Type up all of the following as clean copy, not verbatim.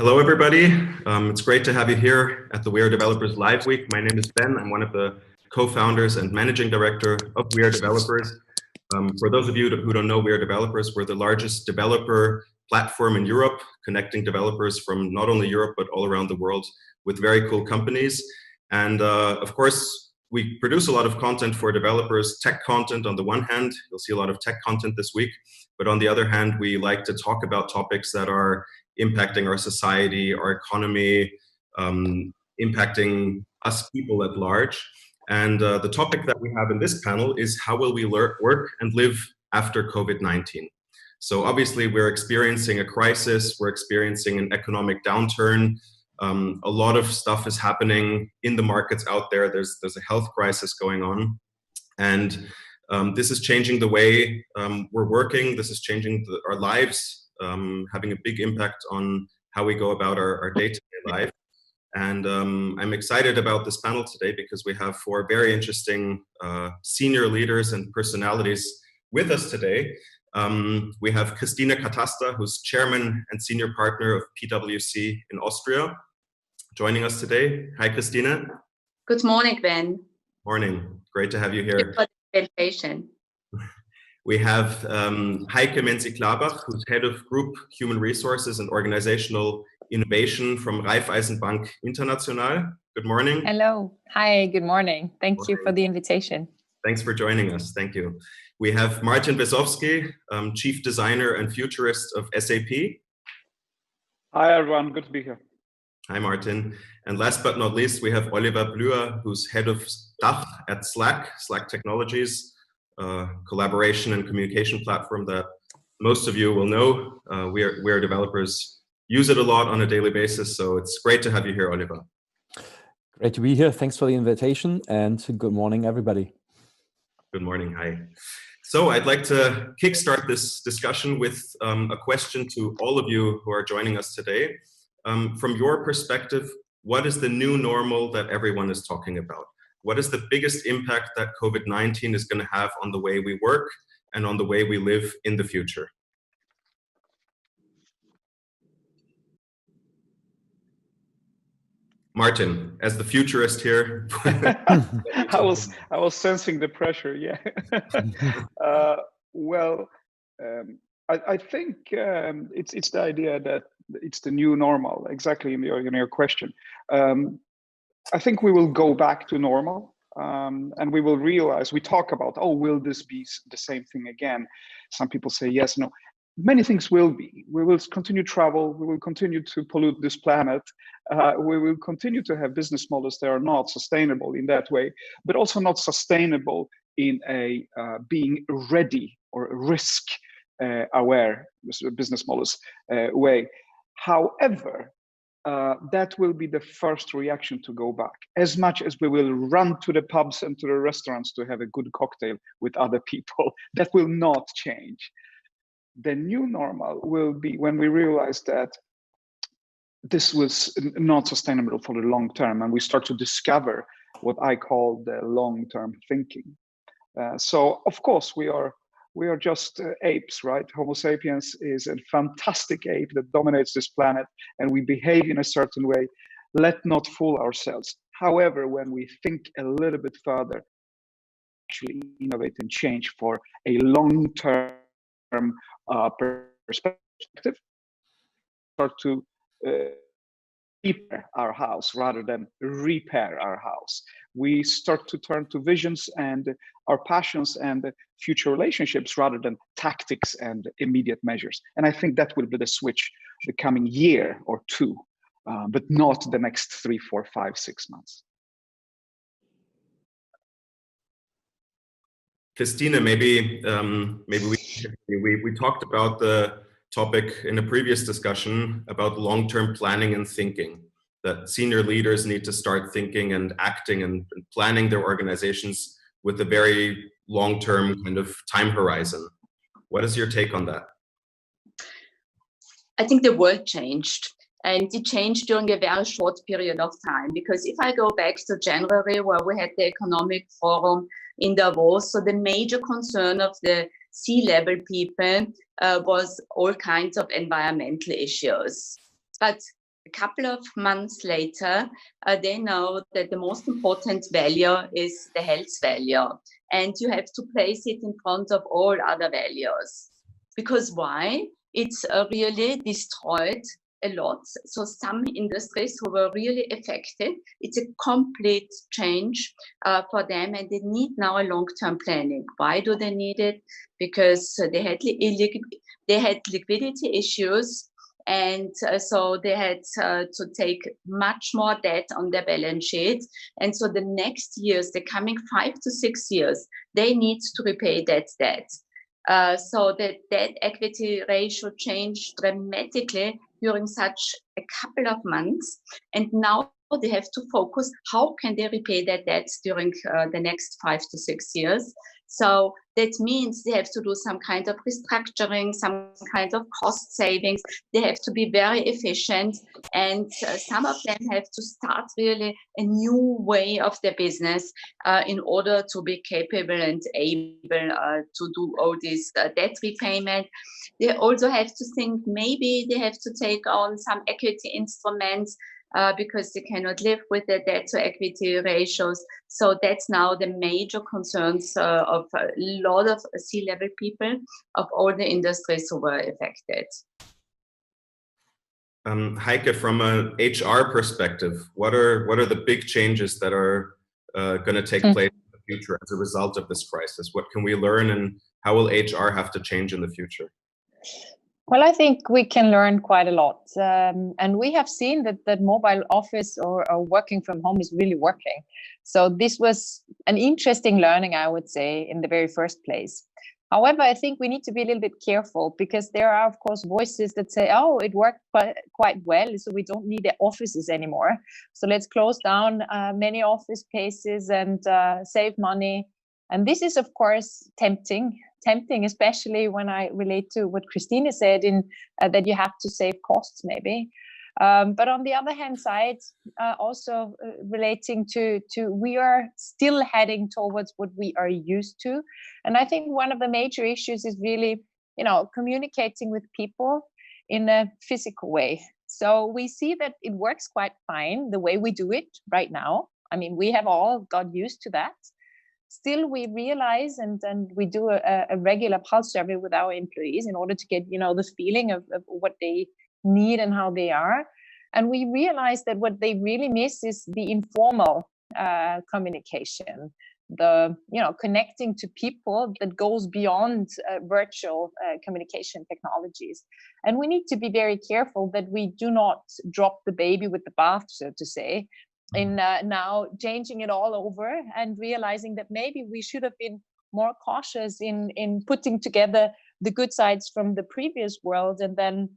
Hello, everybody. It's great to have you here at the WeAreDevelopers Live Week. My name is Ben. I'm one of the co-founders and managing director of WeAreDevelopers. For those of you who don't know WeAreDevelopers, we're the largest developer platform in Europe, connecting developers from not only Europe, but all around the world with very cool companies. And of course, we produce a lot of content for developers, tech content on the one hand. You'll see a lot of tech content this week. But on the other hand, we like to talk about topics that are impacting our society, our economy, impacting us people at large. And the topic that we have in this panel is how will we work and live after COVID-19? So obviously we're experiencing a crisis, we're experiencing an economic downturn. A lot of stuff is happening in the markets out there. There's a health crisis going on. And this is changing the way we're working. This is changing our lives, having a big impact on how we go about our day-to-day life. And I'm excited about this panel today because we have four very interesting senior leaders and personalities with us today. We have Christine Catasta, who's chairman and senior partner of PwC in Austria, joining us today. Hi, Christine. Good morning, Ben. Morning. Great to have you here. Thank you for the invitation. We have Heike Menzi-Klabach, who's head of Group Human Resources and Organizational Innovation from Raiffeisen Bank International. Good morning. Hello. Hi, good morning. Thank you for the invitation. Thanks for joining us. Thank you. We have Martin Wezowski, Chief Designer and Futurist of SAP. Hi, everyone. Good to be here. Hi, Martin. And last but not least, we have Oliver Bürer, who's head of DACH at Slack Technologies, collaboration and communication platform that most of you will know. WeAreDevelopers use it a lot on a daily basis, so it's great to have you here, Oliver. Great to be here. Thanks for the invitation, and good morning, everybody. Good morning. Hi. So I'd like to kickstart this discussion with a question to all of you who are joining us today. From your perspective, what is the new normal that everyone is talking about? What is the biggest impact that COVID-19 is going to have on the way we work and on the way we live in the future? Martin, as the futurist here. I was sensing the pressure. Yeah. I think it's the idea that it's the new normal. Exactly in your question. I think we will go back to normal, and we will realize. We talk about, oh, will this be the same thing again? Some people say yes, no. Many things will be. We will continue travel. We will continue to pollute this planet. We will continue to have business models that are not sustainable in that way, but also not sustainable in a being ready or risk aware business models way. However, that will be the first reaction to go back. As much as we will run to the pubs and to the restaurants to have a good cocktail with other people, that will not change. The new normal will be when we realize that this was not sustainable for the long term, and we start to discover what I call the long-term thinking. So, of course, we are just apes, right? Homo sapiens is a fantastic ape that dominates this planet, and we behave in a certain way. Let's not fool ourselves. However, when we think a little bit further, actually innovate and change for a long-term perspective, start to repair our house rather than repair our house. We start to turn to visions and our passions and future relationships rather than tactics and immediate measures. And I think that will be the switch the coming year or two, but not the next 3, 4, 5, 6 months. Christine, maybe we talked about the topic in a previous discussion about long-term planning and thinking, that senior leaders need to start thinking and acting and planning their organizations with a very long-term kind of time horizon. What is your take on that? I think the world changed, and it changed during a very short period of time, because if I go back to January, where we had the economic forum in Davos, so the major concern of the C-level people was all kinds of environmental issues. But a couple of months later, they know that the most important value is the health value. And you have to place it in front of all other values. Because why? It's really destroyed a lot. So some industries who were really affected, it's a complete change for them, and they need now a long-term planning. Why do they need it? Because they had liquidity issues, and so they had to take much more debt on their balance sheet. And so the next years, the coming 5 to 6 years, they need to repay that debt. So the debt equity ratio changed dramatically during such a couple of months. And now they have to focus, how can they repay their debts during the next 5 to 6 years? So that means they have to do some kind of restructuring, some kind of cost savings. They have to be very efficient. And some of them have to start really a new way of their business in order to be capable and able to do all this debt repayment. They also have to think maybe they have to take on some equity instruments because they cannot live with the debt to equity ratios. So that's now the major concerns of a lot of C-level people of all the industries who were affected. Heike, from an HR perspective, what are the big changes that are going to take place in the future as a result of this crisis? What can we learn, and how will HR have to change in the future? Well, I think we can learn quite a lot. And we have seen that mobile office or working from home is really working. So this was an interesting learning, I would say, in the very first place. However, I think we need to be a little bit careful, because there are, of course, voices that say, oh, it worked quite well, so we don't need the offices anymore. So let's close down many office spaces and save money. And this is, of course, tempting, especially when I relate to what Christine said in that you have to save costs maybe. But on the other hand side, also relating to we are still heading towards what we are used to. And I think one of the major issues is really, communicating with people in a physical way. So we see that it works quite fine the way we do it right now. I mean, we have all got used to that. Still, we realize and we do a regular pulse survey with our employees in order to get, the feeling of what they need and how they are. And we realize that what they really miss is the informal communication, the, connecting to people that goes beyond virtual communication technologies. And we need to be very careful that we do not drop the baby with the bath, so to say, in now changing it all over and realizing that maybe we should have been more cautious in putting together the good sides from the previous world and then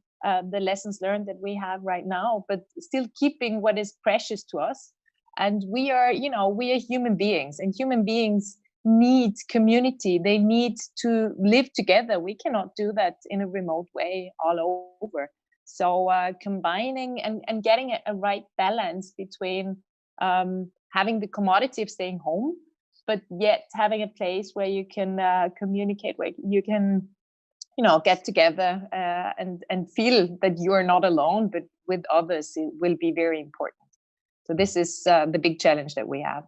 the lessons learned that we have right now, but still keeping what is precious to us. And we are human beings, and human beings need community. They need to live together. We cannot do that in a remote way all over. So combining and getting a right balance between having the commodity of staying home, but yet having a place where you can communicate, where you can, get together and feel that you are not alone, but with others, it will be very important. So this is the big challenge that we have.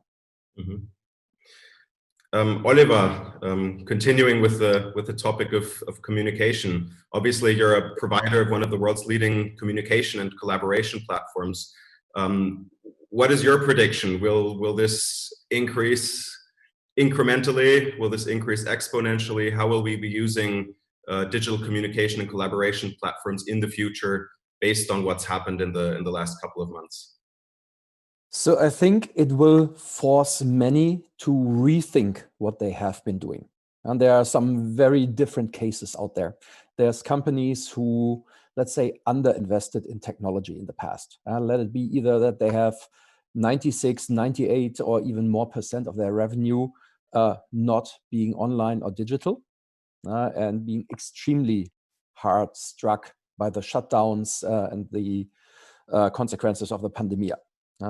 Mm-hmm. Oliver, continuing with the topic of communication, obviously you're a provider of one of the world's leading communication and collaboration platforms. What is your prediction? Will this increase incrementally? Will this increase exponentially? How will we be using digital communication and collaboration platforms in the future based on what's happened in the last couple of months? So I think it will force many to rethink what they have been doing. And there are some very different cases out there. There's companies who, let's say, underinvested in technology in the past. Let it be either that they have 96, 98, or even more % of their revenue not being online or digital, and being extremely hard struck by the shutdowns and the consequences of the pandemic.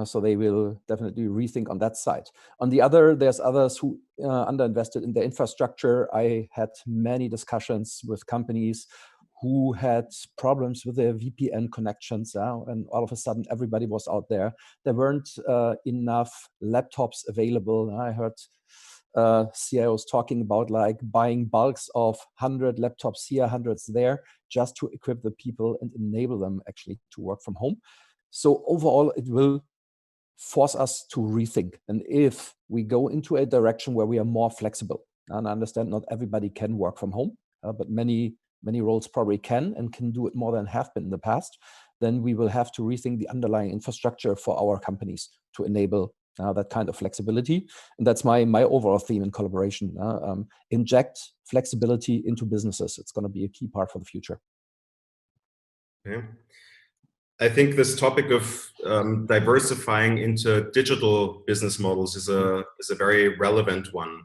So they will definitely rethink on that side. On the other, there's others who underinvested in their infrastructure. I had many discussions with companies who had problems with their VPN connections, and all of a sudden everybody was out there. There weren't enough laptops available. I heard CIOs talking about like buying bulks of 100 laptops here, hundreds there, just to equip the people and enable them actually to work from home. So overall, it will force us to rethink. And if we go into a direction where we are more flexible, and I understand not everybody can work from home, but many roles probably can and can do it more than have been in the past, then we will have to rethink the underlying infrastructure for our companies to enable that kind of flexibility. And that's my overall theme in collaboration. Inject flexibility into businesses. It's going to be a key part for the future. Okay. I think this topic of diversifying into digital business models is a very relevant one.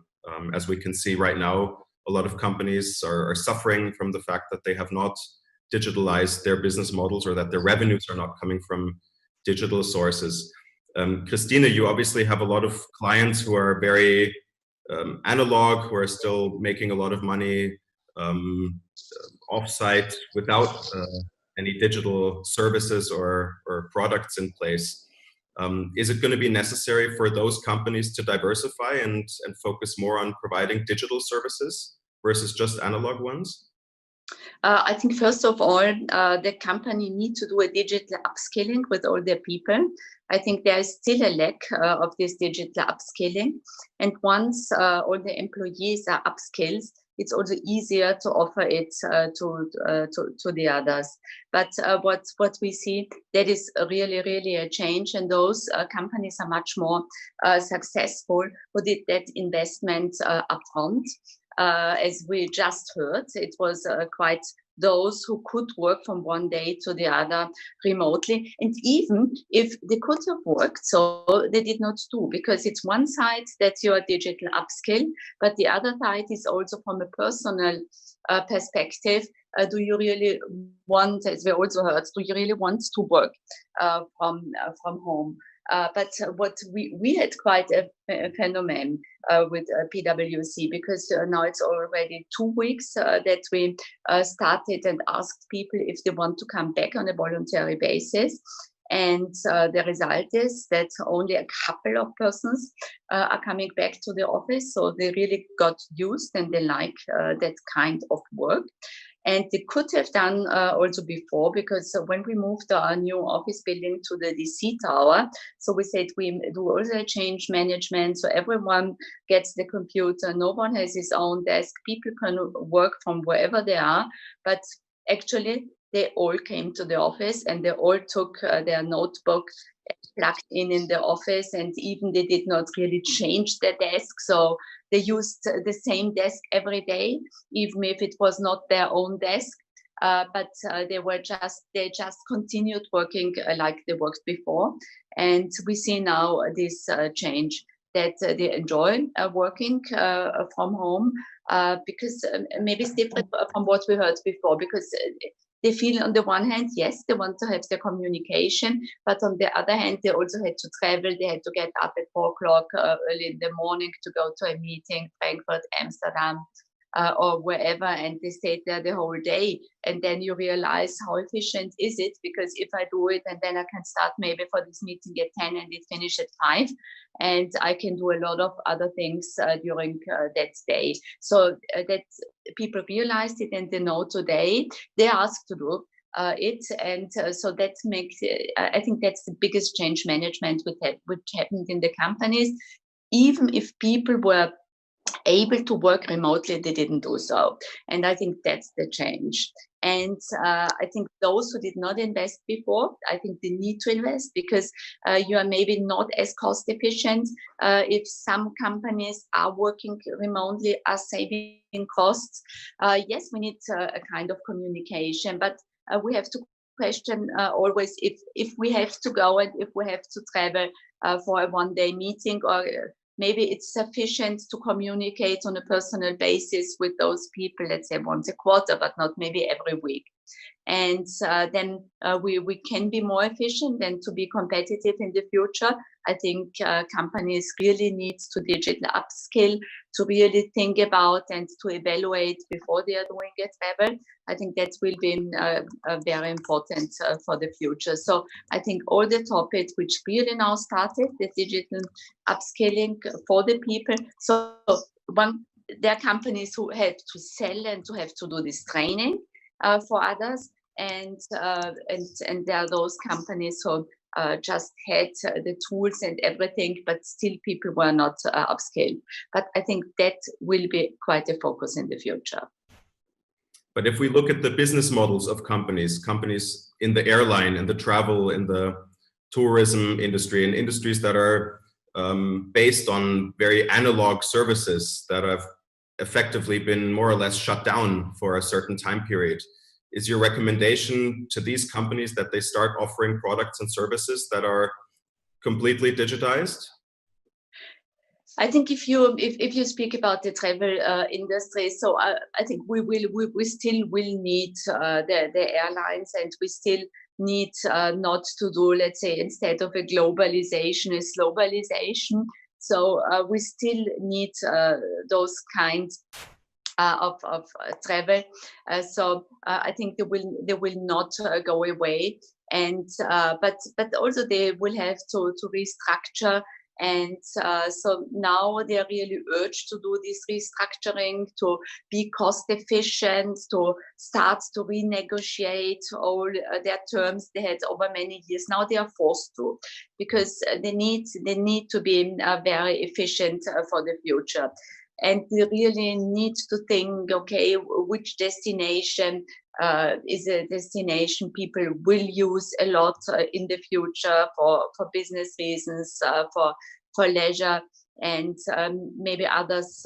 As we can see right now, a lot of companies are suffering from the fact that they have not digitalized their business models, or that their revenues are not coming from digital sources. Christine, you obviously have a lot of clients who are very analog, who are still making a lot of money offsite without any digital services or products in place. Is it going to be necessary for those companies to diversify and focus more on providing digital services versus just analog ones? I think first of all, the company needs to do a digital upskilling with all their people. I think there is still a lack of this digital upskilling. And once all the employees are upskilled, it's also easier to offer it to the others. But what we see, that is really a change, and those companies are much more successful who did that investment upfront. As we just heard, it was quite those who could work from one day to the other remotely. And even if they could have worked, so they did not do, because it's one side that you are digital upskill, but the other side is also from a personal perspective. Do you really want, as we also heard, do you really want to work from home? But what we had quite a phenomenon with PwC, because now it's already 2 weeks that we started and asked people if they want to come back on a voluntary basis. And the result is that only a couple of persons are coming back to the office. So they really got used and they like that kind of work. And they could have done also before, because when we moved our new office building to the DC tower, so we said we do also a change management, so everyone gets the computer, no one has his own desk, people can work from wherever they are, but actually they all came to the office and they all took their notebook plugged in the office, and even they did not really change their desk. So they used the same desk every day, even if it was not their own desk. But they just continued working like they worked before. And we see now this change, that they enjoy working from home, because maybe it's different from what we heard before, because they feel on the one hand, yes, they want to have their communication, but on the other hand, they also had to travel. They had to get up at 4 o'clock early in the morning to go to a meeting, Frankfurt, Amsterdam, or wherever, and they stayed there the whole day. And then you realize how efficient is it, because if I do it and then I can start maybe for this meeting at 10 and it finish at 5, and I can do a lot of other things during that day. So that people realized it, and they know today they asked to do it. And so that makes, I think that's the biggest change management which happened in the companies. Even if people were able to work remotely, they didn't do so. And I think that's the change. And I think those who did not invest before, I think they need to invest, because you are maybe not as cost efficient. If some companies are working remotely, are saving costs. Yes, we need a kind of communication, but we have to question always if we have to go and if we have to travel for a one-day meeting, or maybe it's sufficient to communicate on a personal basis with those people, let's say once a quarter, but not maybe every week. And then we can be more efficient and to be competitive in the future. I think companies really need to digital upskill, to really think about and to evaluate before they are doing it ever. I think that will be very important for the future. So I think all the topics which really now started, the digital upskilling for the people. So there are companies who had to sell and to have to do this training for others, and there are those companies who just had the tools and everything, but still people were not upskilled. But I think that will be quite a focus in the future. But if we look at the business models of companies in the airline and the travel, in the tourism industry, and industries that are based on very analog services that have effectively been more or less shut down for a certain time period, is your recommendation to these companies that they start offering products and services that are completely digitized? I think if you speak about the travel industry, so I think we still will need the airlines, and we still need not to do, let's say, instead of a globalization, a globalization. So we still need those kinds of travel. So I think they will not go away, and but also they will have to restructure. And so now they are really urged to do this restructuring, to be cost efficient, to start to renegotiate all their terms they had over many years. Now they are forced to, because they need to be very efficient for the future. And we really need to think, okay, which destination is a destination people will use a lot in the future for business reasons, for leisure, and maybe others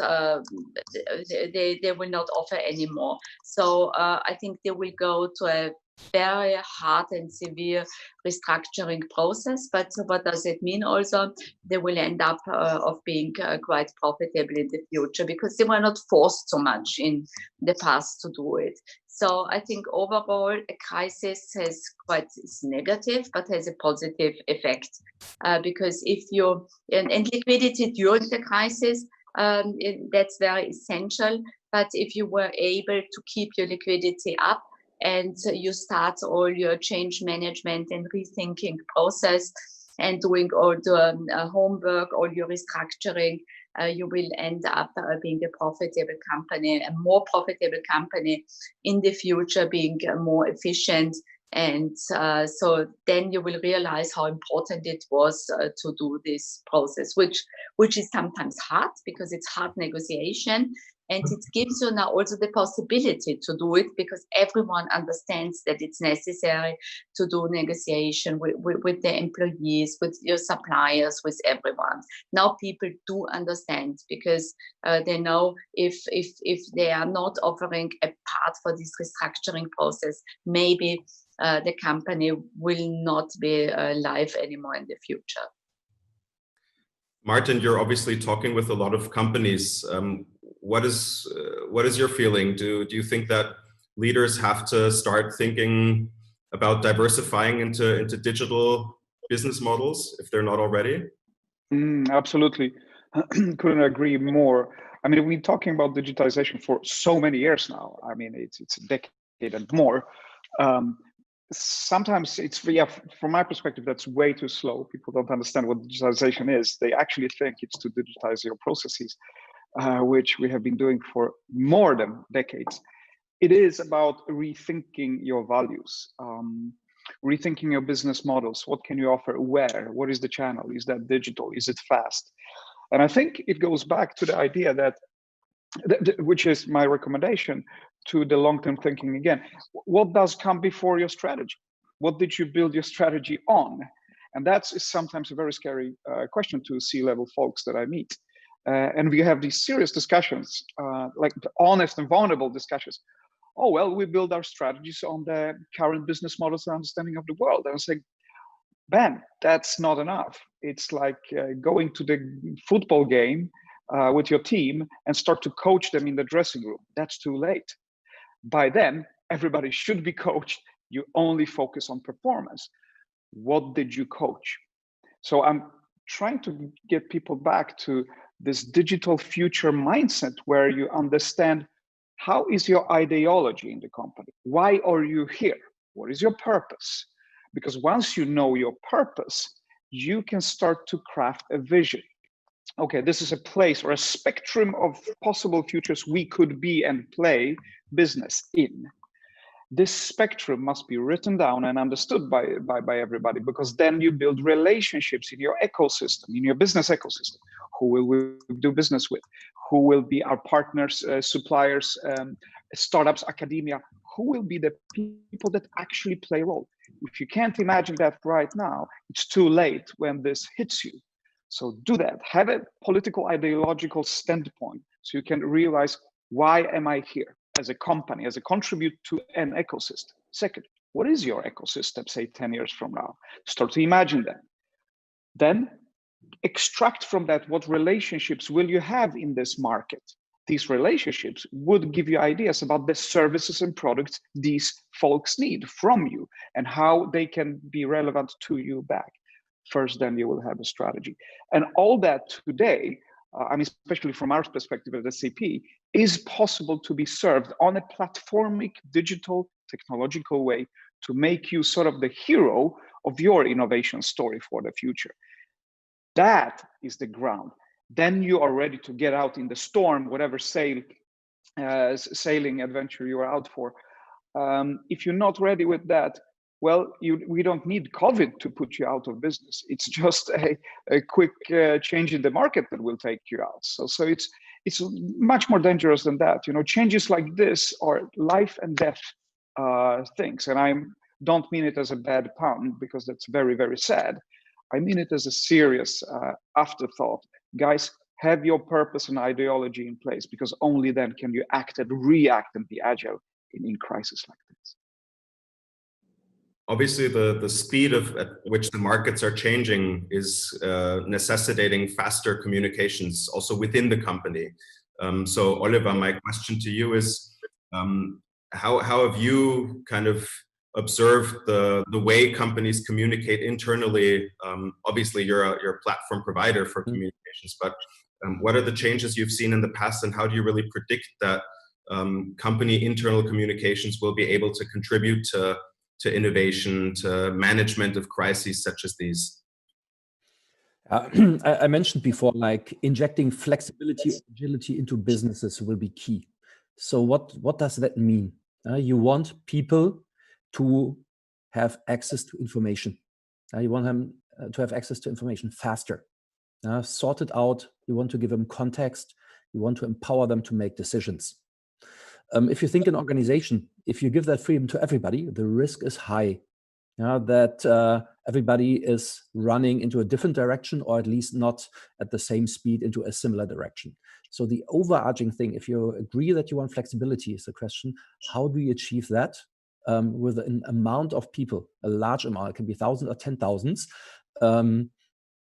they will not offer anymore. So I think they will go to a very hard and severe restructuring process. But what does it mean? Also, they will end up of being quite profitable in the future, because they were not forced so much in the past to do it. So I think overall a crisis is negative, but has a positive effect, because if you and liquidity during the crisis, that's very essential. But if you were able to keep your liquidity up, and you start all your change management and rethinking process and doing all the homework, all your restructuring, you will end up being a profitable company, a more profitable company in the future, being more efficient. And so then you will realize how important it was to do this process, which is sometimes hard, because it's hard negotiation. And it gives you now also the possibility to do it, because everyone understands that it's necessary to do negotiation with the employees, with your suppliers, with everyone. Now people do understand, because they know if they are not offering a part for this restructuring process, maybe the company will not be live anymore in the future. Martin, you're obviously talking with a lot of companies. What is your feeling? Do you think that leaders have to start thinking about diversifying into digital business models if they're not already? Absolutely. Couldn't agree more. I mean, we've been talking about digitization for so many years now. I mean, it's a decade and more. Sometimes it's, from my perspective, that's way too slow. People don't understand what digitization is. They actually think it's to digitize your processes, which we have been doing for more than decades. It is about rethinking your values, rethinking your business models. What can you offer? Where? What is the channel? Is that digital? Is it fast? And I think it goes back to the idea that, which is my recommendation, to the long-term thinking again. What does come before your strategy? What did you build your strategy on? And that's sometimes a very scary question to C-level folks that I meet. And we have these serious discussions, like honest and vulnerable discussions. Oh, well, we build our strategies on the current business models and understanding of the world. And I was like, Ben, that's not enough. It's like going to the football game with your team and start to coach them in the dressing room. That's too late. By then, everybody should be coached. You only focus on performance. What did you coach? So I'm trying to get people back to this digital future mindset where you understand, how is your ideology in the company? Why are you here? What is your purpose? Because once you know your purpose, you can start to craft a vision. Okay, this is a place or a spectrum of possible futures we could be and play business in. This spectrum must be written down and understood by everybody, because then you build relationships in your ecosystem, in your business ecosystem. Who will we do business with? Who will be our partners, suppliers, startups, academia? Who will be the people that actually play a role? If you can't imagine that right now, it's too late when this hits you. So do that. Have a political, ideological standpoint so you can realize, why am I here as a company, as a contribute to an ecosystem? Second, what is your ecosystem, say 10 years from now? Start to imagine that. Then extract from that, what relationships will you have in this market? These relationships would give you ideas about the services and products these folks need from you and how they can be relevant to you back. First, then you will have a strategy. And all that today, I mean, especially from our perspective at SAP, is possible to be served on a platformic, digital, technological way to make you sort of the hero of your innovation story for the future. That is the ground. Then you are ready to get out in the storm, whatever sailing adventure you are out for. If you're not ready with that, well, we don't need COVID to put you out of business. It's just a quick change in the market that will take you out. So it's much more dangerous than that. You know, changes like this are life and death things. And I don't mean it as a bad pun, because that's very, very sad. I mean it as a serious afterthought. Guys, have your purpose and ideology in place, because only then can you act and react and be agile in crisis like this. Obviously, the speed at which the markets are changing is necessitating faster communications also within the company. So Oliver, my question to you is, how have you kind of observed the way companies communicate internally? Obviously, you're a platform provider for communications, but what are the changes you've seen in the past, and how do you really predict that company internal communications will be able to contribute to innovation, to management of crises such as these? I mentioned before, like injecting flexibility, agility into businesses will be key. So what does that mean? You want people to have access to information. You want them to have access to information faster. Sort it out. You want to give them context. You want to empower them to make decisions. If you think an organization, if you give that freedom to everybody, the risk is high that everybody is running into a different direction, or at least not at the same speed into a similar direction. So the overarching thing, if you agree that you want flexibility, is the question, how do you achieve that with an amount of people, a large amount, it can be thousands or 10,000s,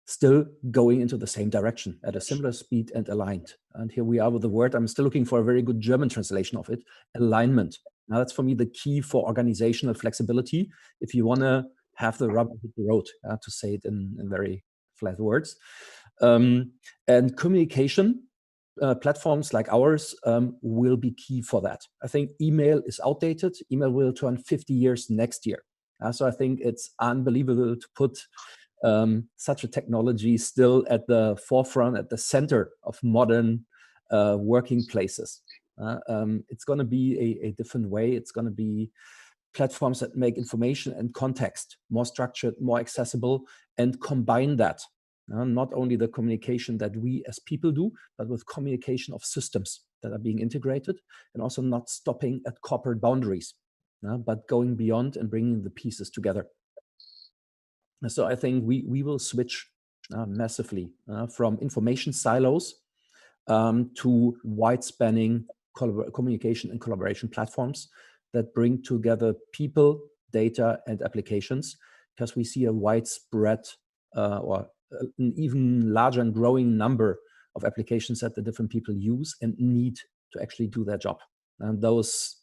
still going into the same direction at a similar speed and aligned. And here we are with the word, I'm still looking for a very good German translation of it, alignment. Now that's for me the key for organizational flexibility. If you want to have the rubber hit the road, to say it in very flat words. And communication platforms like ours will be key for that. I think email is outdated. Email will turn 50 years next year. So I think it's unbelievable to put such a technology still at the forefront, at the center of modern working places. It's going to be a different way. It's going to be platforms that make information and context more structured, more accessible, and combine that. Not only the communication that we as people do, but with communication of systems that are being integrated, and also not stopping at corporate boundaries, but going beyond and bringing the pieces together. So I think we will switch massively from information silos to wide-spanning communication and collaboration platforms that bring together people, data, and applications, because we see a widespread or an even larger and growing number of applications that the different people use and need to actually do their job. And those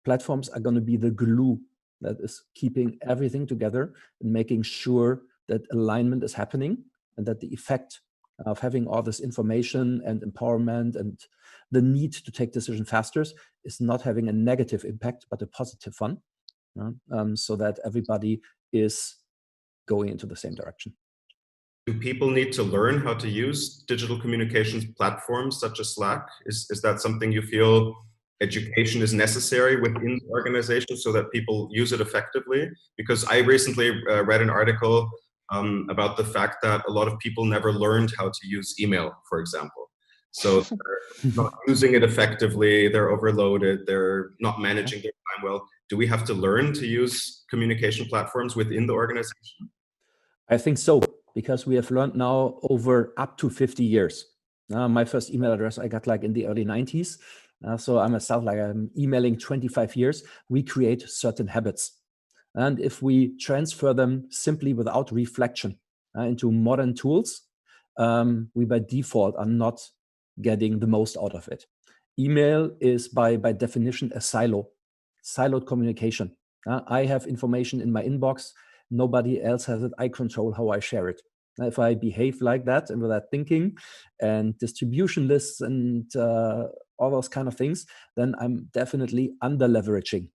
Platforms are going to be the glue that is keeping everything together and making sure that alignment is happening and that the effect of having all this information and empowerment and the need to take decisions faster is not having a negative impact, but a positive one, so that everybody is going into the same direction. Do people need to learn how to use digital communications platforms such as Slack? Is that something you feel education is necessary within the organization so that people use it effectively? Because I recently read an article about the fact that a lot of people never learned how to use email, for example. So they're not using it effectively, they're overloaded, they're not managing their time well. Do we have to learn to use communication platforms within the organization? I think so, because we have learned now over up to 50 years. My first email address I got like in the early 90s. So I'm myself, like I'm emailing 25 years. We create certain habits. And if we transfer them simply without reflection into modern tools, we by default are not getting the most out of it. Email is by definition a siloed communication. I have information in my inbox. Nobody else has it. I control how I share it. If I behave like that and without thinking and distribution lists and all those kind of things, then I'm definitely under leveraging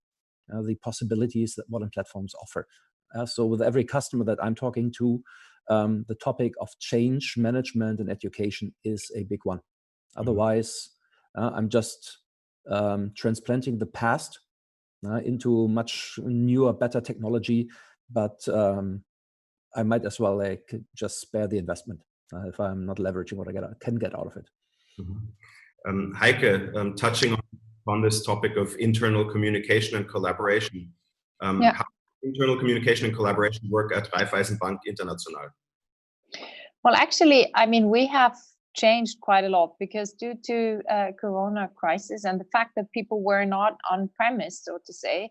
the possibilities that modern platforms offer. So with every customer that I'm talking to, the topic of change management and education is a big one. Otherwise, I'm just transplanting the past into much newer, better technology, but I might as well just spare the investment if I'm not leveraging what I can get out of it. Heike, touching on this topic of internal communication and collaboration, how does internal communication and collaboration work at Raiffeisen Bank International? Well, actually, I mean, we have changed quite a lot because due to Corona crisis and the fact that people were not on premise, so to say,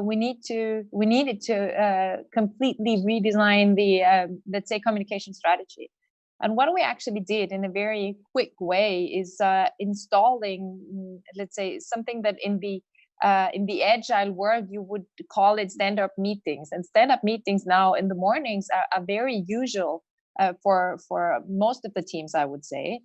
we needed to completely redesign the let's say communication strategy. And what we actually did in a very quick way is installing, let's say, something that in the agile world you would call it stand-up meetings. And stand-up meetings now in the mornings are very usual for most of the teams, I would say.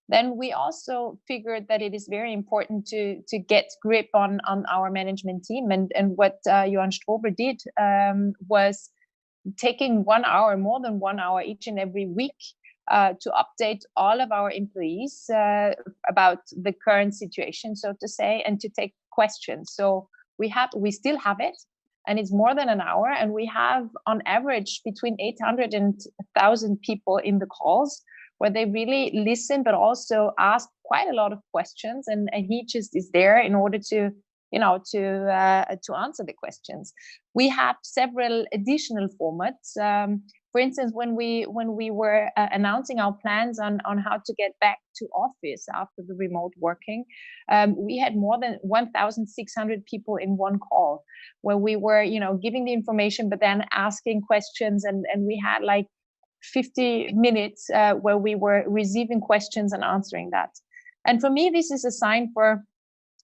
Then we also figured that it is very important to get grip on our management team. And what Johann Strobel did was taking 1 hour, more than 1 hour each and every week to update all of our employees about the current situation, so to say, and to take questions. So we still have it, and it's more than an hour, and we have on average between 800 and 1,000 people in the calls, where they really listen, but also ask quite a lot of questions, and he just is there in order to answer the questions. We have several additional formats. For instance, when we were announcing our plans on how to get back to office after the remote working, we had more than 1,600 people in one call, where we were, giving the information, but then asking questions, and we had like 50 minutes where we were receiving questions and answering that. And for me, this is a sign for,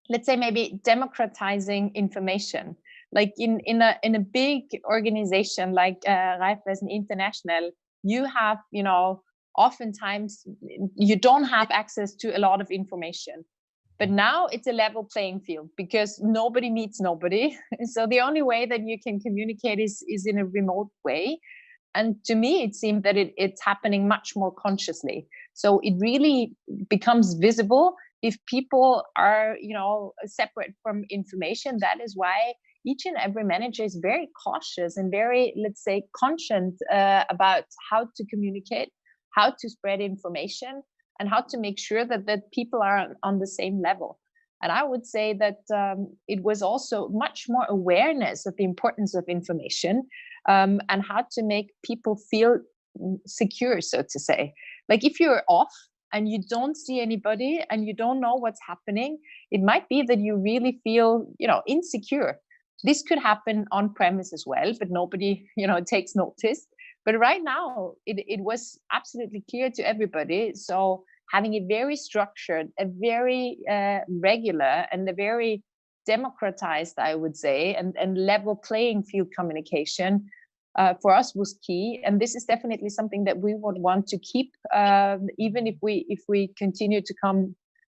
let's say, maybe democratizing information. Like in a big organization like Raiffeisen International, you have, oftentimes you don't have access to a lot of information. But now it's a level playing field because nobody meets nobody. So the only way that you can communicate is in a remote way. And to me, it seemed that it's happening much more consciously. So it really becomes visible if people are, separate from information. That is why each and every manager is very cautious and very, let's say, conscious about how to communicate, how to spread information, and how to make sure that people are on the same level. And I would say that it was also much more awareness of the importance of information and how to make people feel secure, so to say. Like if you're off and you don't see anybody and you don't know what's happening, it might be that you really feel, insecure. This could happen on premise as well, but nobody, takes notice. But right now, it was absolutely clear to everybody. So having it very structured, a very regular, and a very democratized, I would say, and level playing field communication for us was key. And this is definitely something that we would want to keep, even if we continue to come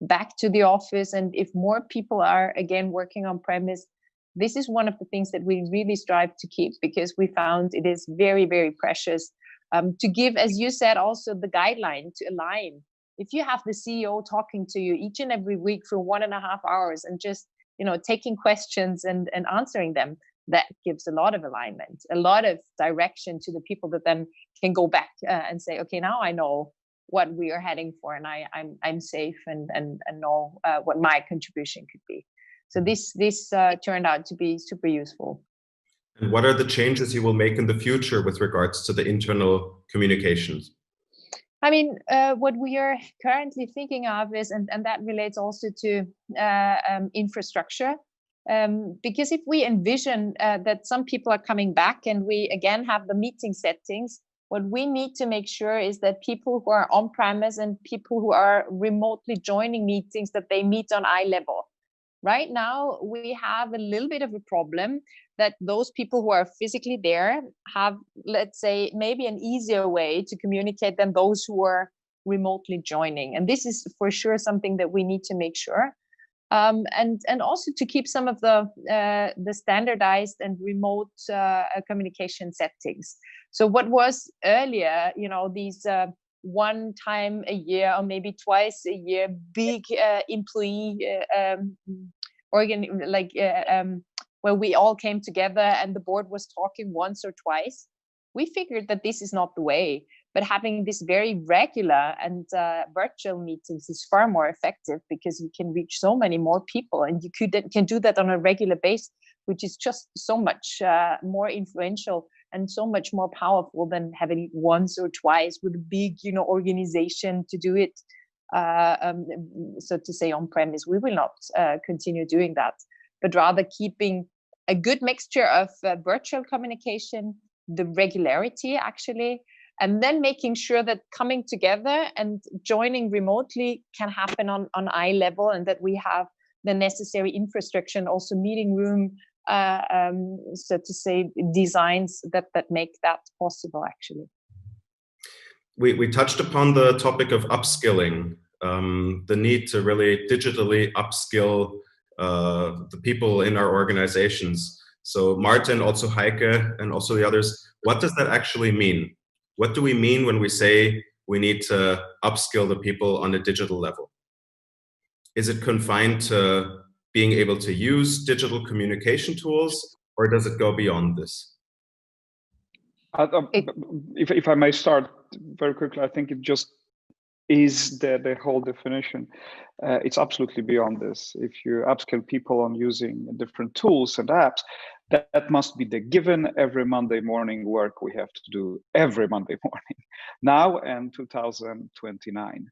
back to the office, and if more people are again working on premise. This is one of the things that we really strive to keep, because we found it is very, very precious to give, as you said, also the guideline to align. If you have the CEO talking to you each and every week for 1.5 hours and just, taking questions and answering them, that gives a lot of alignment, a lot of direction to the people that then can go back and say, okay, now I know what we are heading for, and I'm safe and know what my contribution could be. So this turned out to be super useful. And what are the changes you will make in the future with regards to the internal communications? I mean, what we are currently thinking of is, and that relates also to infrastructure, because if we envision that some people are coming back and we again have the meeting settings, what we need to make sure is that people who are on premise and people who are remotely joining meetings, that they meet on eye level. Right now, we have a little bit of a problem that those people who are physically there have, let's say, maybe an easier way to communicate than those who are remotely joining. And this is for sure something that we need to make sure. And also to keep some of the standardized and remote communication settings. So what was earlier, these one time a year or maybe twice a year big employee where we all came together and the board was talking once or twice, we figured that this is not the way. But having this very regular and virtual meetings is far more effective, because you can reach so many more people, and you can do that on a regular basis, which is just so much more influential and so much more powerful than having it once or twice with a big, organization to do it. So to say, on premise, we will not continue doing that, but rather keeping a good mixture of virtual communication, the regularity actually, and then making sure that coming together and joining remotely can happen on eye level, and that we have the necessary infrastructure and also meeting room, so to say, designs that make that possible actually. We touched upon the topic of upskilling, the need to really digitally upskill the people in our organizations. So Martin, also Heike, and also the others, what does that actually mean? What do we mean when we say we need to upskill the people on a digital level? Is it confined to being able to use digital communication tools, or does it go beyond this? If I may start very quickly, I think it just is the whole definition. It's absolutely beyond this. If you upskill people on using different tools and apps, that must be the given every Monday morning work we have to do every Monday morning, now and 2029.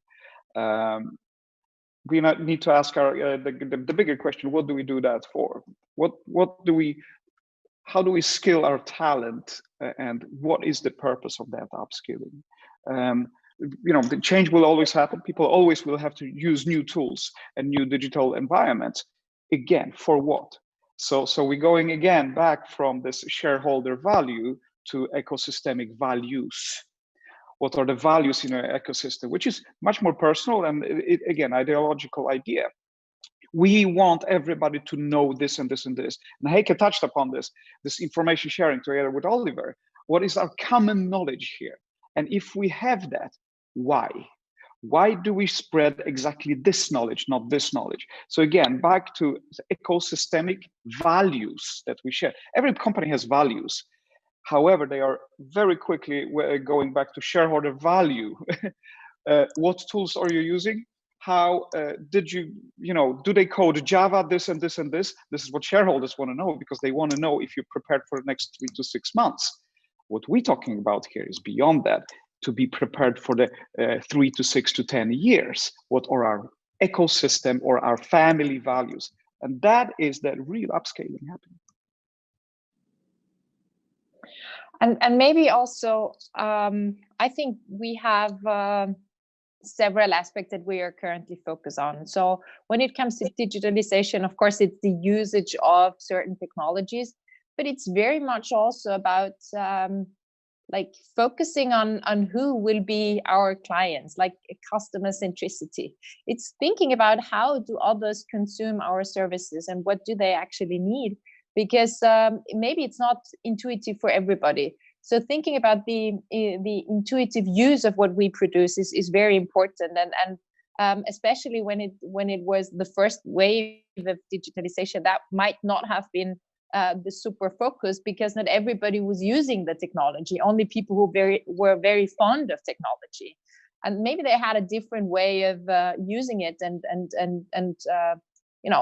We need to ask the bigger question: what do we do that for? How do we skill our talent, and what is the purpose of that upskilling? The change will always happen. People always will have to use new tools and new digital environments. Again, for what? So we're going again back from this shareholder value to ecosystemic values. What are the values in our ecosystem, which is much more personal and again, ideological idea. We want everybody to know this and this and this. And Heike touched upon this information sharing together with Oliver. What is our common knowledge here? And if we have that, why? Why do we spread exactly this knowledge, not this knowledge? So again, back to ecosystemic values that we share. Every company has values. However, they are very quickly going back to shareholder value. What tools are you using? How did you do they code Java, this and this and this? This is what shareholders want to know, because they want to know if you're prepared for the next 3 to 6 months. What we're talking about here is beyond that, to be prepared for the 3 to 6 to 10 years. What are our ecosystem or our family values? And that is that real upscaling happening. And maybe also, I think we have several aspects that we are currently focused on. So when it comes to digitalization, of course, it's the usage of certain technologies, but it's very much also about like focusing on who will be our clients, like customer centricity. It's thinking about how do others consume our services and what do they actually need, because maybe it's not intuitive for everybody. So thinking about the intuitive use of what we produce is very important, and especially when it was the first wave of digitalization, that might not have been the super focus, because not everybody was using the technology. Only people who were very fond of technology, and maybe they had a different way of using it and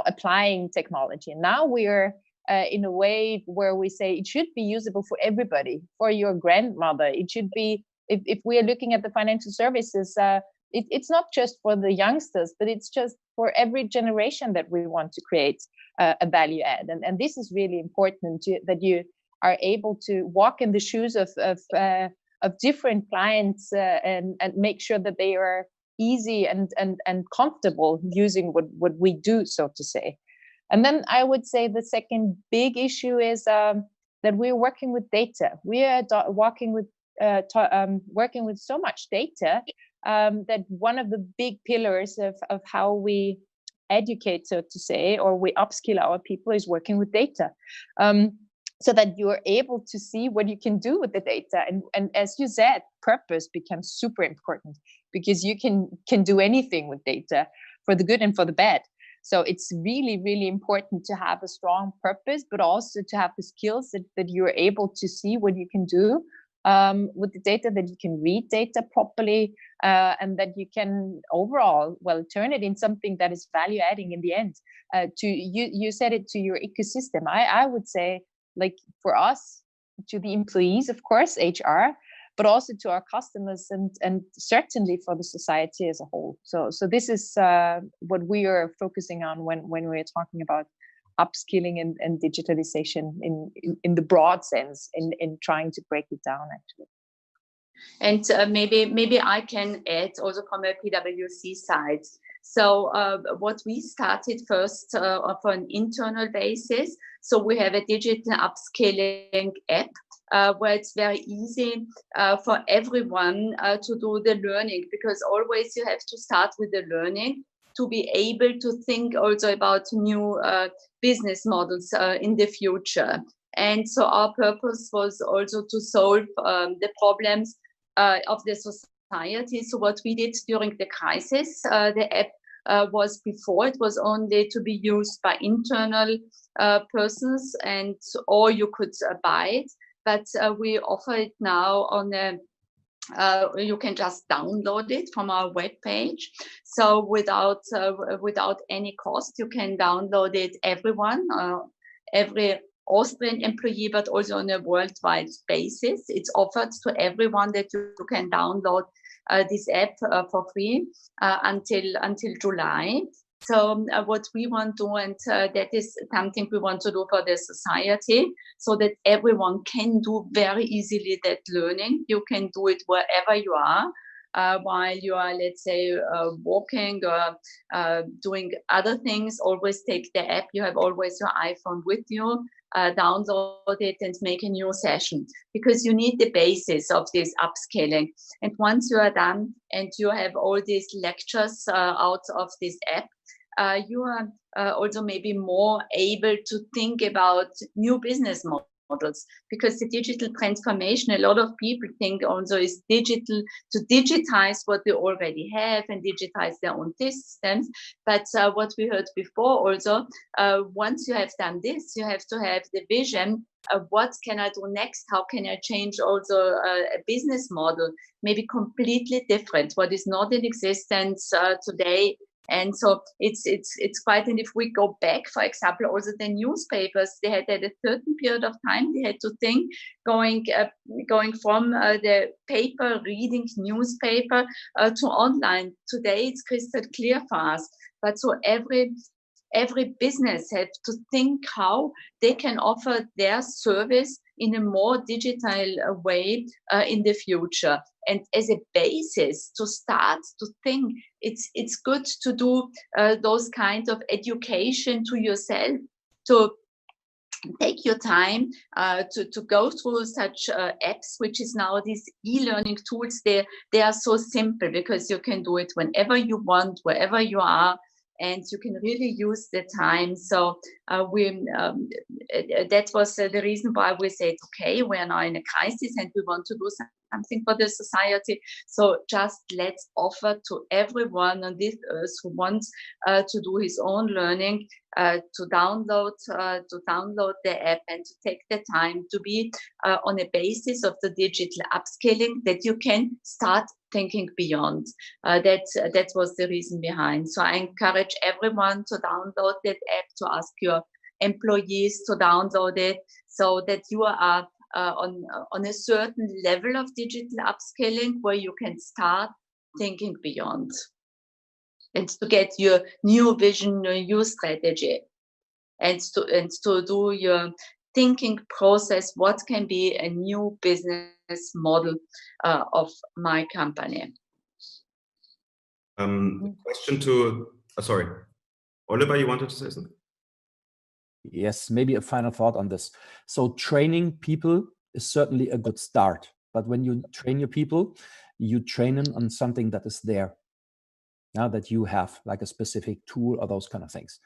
applying technology. And now we're in a way where we say it should be usable for everybody, for your grandmother. It should be, if we are looking at the financial services, it's not just for the youngsters, but it's just for every generation that we want to create a value add. And this is really important, that you are able to walk in the shoes of different clients and make sure that they are easy and comfortable using what we do, so to say. And then I would say the second big issue is that we're working with data. We are working with so much data that one of the big pillars of how we educate, so to say, or we upskill our people is working with data, so that you're able to see what you can do with the data. And as you said, purpose becomes super important, because you can do anything with data, for the good and for the bad. So it's really, really important to have a strong purpose, but also to have the skills that you're able to see what you can do with the data, that you can read data properly, and that you can overall, turn it in something that is value adding in the end. You said it, to your ecosystem. I would say, like, for us, to the employees, of course, HR, but also to our customers, and certainly for the society as a whole. So this is what we are focusing on when we're talking about upskilling and digitalization in the broad sense, in trying to break it down, actually. And maybe I can add also from a PwC side. So what we started first for an internal basis. So we have a digital upskilling app where it's very easy for everyone to do the learning, because always you have to start with the learning to be able to think also about new business models in the future. And so our purpose was also to solve the problems of the society. So what we did during the crisis, the app was before, it was only to be used by internal persons, or you could buy it. But we offer it now on a, you can just download it from our webpage. So without any cost, you can download it, everyone, every Austrian employee, but also on a worldwide basis. It's offered to everyone that you can download this app for free until July. So what we want to do, and that is something we want to do for the society, so that everyone can do very easily that learning. You can do it wherever you are, while you are, let's say, walking or doing other things. Always take the app. You have always your iPhone with you. Download it and make a new session, because you need the basis of this upscaling. And once you are done and you have all these lectures out of this app, you are also maybe more able to think about new business models, because the digital transformation, a lot of people think also is digital, to digitize what they already have and digitize their own systems. But what we heard before also, once you have done this, you have to have the vision of what can I do next? How can I change also a business model, maybe completely different, what is not in existence today. And so it's quite, and if we go back, for example, also the newspapers, they had at a certain period of time, they had to think going from the paper, reading newspaper to online. Today it's crystal clear for us. But so every every business have to think how they can offer their service in a more digital way in the future. And as a basis to start to think, it's good to do those kinds of education to yourself, to take your time to go through such apps, which is now these e-learning tools. They are so simple because you can do it whenever you want, wherever you are, and you can really use the time. So that was the reason why we said, okay, we're now in a crisis and we want to do something for the society. So just let's offer to everyone on this earth who wants to do his own learning to download the app and to take the time to be on a basis of the digital upskilling, that you can start thinking beyond. That was the reason behind. So I encourage everyone to download that app, to ask your employees to download it, so that you are on a certain level of digital upskilling where you can start thinking beyond, and to get your new vision, your new strategy, and to do your thinking process. What can be a new business model of my company? Question to, sorry, Oliver, you wanted to say something? Yes, maybe a final thought on this. So training people is certainly a good start, but when you train your people, you train them on something that is there. Now that you have like a specific tool or those kind of things.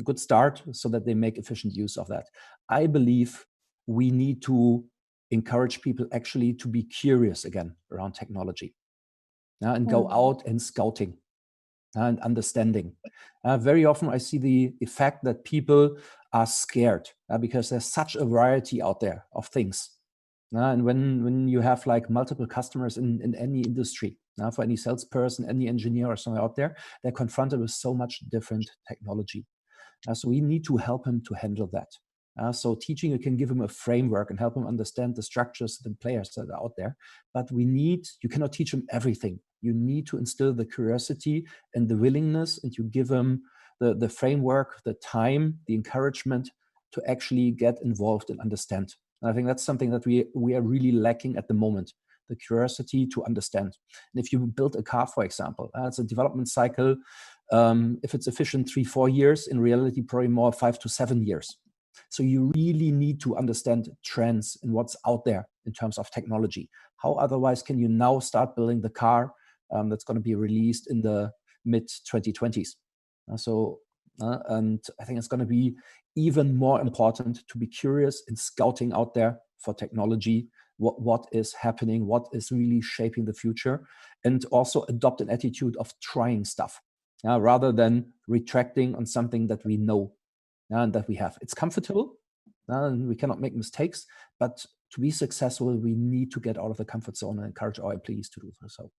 Good start so that they make efficient use of that. I believe we need to encourage people actually to be curious again around technology, and go out and scouting and understanding. Very often I see the effect that people are scared because there's such a variety out there of things. And when you have like multiple customers in any industry, for any salesperson, any engineer or someone out there, they're confronted with so much different technology. So we need to help him to handle that. So teaching, you can give him a framework and help him understand the structures and players that are out there. But you cannot teach him everything. You need to instill the curiosity and the willingness, and you give him the framework, the time, the encouragement to actually get involved and understand. And I think that's something that we are really lacking at the moment, the curiosity to understand. And if you build a car, for example, it's a development cycle. If it's efficient 3-4 years, in reality, probably more 5 to 7 years. So you really need to understand trends and what's out there in terms of technology. How otherwise can you now start building the car that's going to be released in the mid-2020s? And I think it's going to be even more important to be curious in scouting out there for technology, what is happening, what is really shaping the future, and also adopt an attitude of trying stuff rather than retracting on something that we know and that we have. It's comfortable and we cannot make mistakes, but to be successful, we need to get out of the comfort zone and encourage our employees to do so.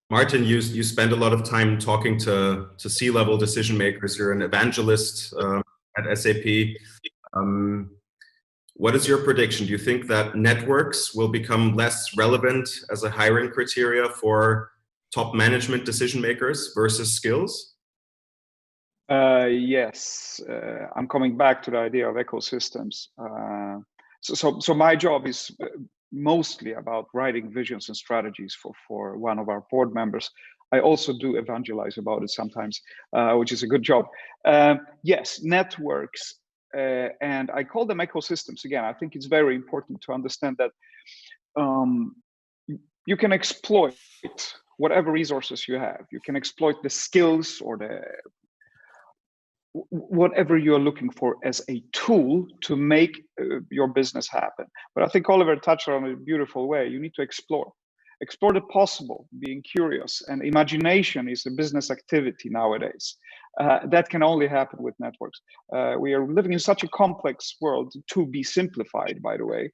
Martin, you spend a lot of time talking to C-level decision makers. You're an evangelist at SAP. What is your prediction? Do you think that networks will become less relevant as a hiring criteria for top management decision makers versus skills? Yes, I'm coming back to the idea of ecosystems. So my job is mostly about writing visions and strategies for one of our board members. I also do evangelize about it sometimes, which is a good job. Yes, networks, and I call them ecosystems. Again, I think it's very important to understand that you can exploit whatever resources you have. You can exploit the skills or whatever you're looking for as a tool to make your business happen. But I think Oliver touched on it in a beautiful way. You need to explore the possible, being curious, and imagination is a business activity nowadays. That can only happen with networks. We are living in such a complex world, to be simplified, by the way,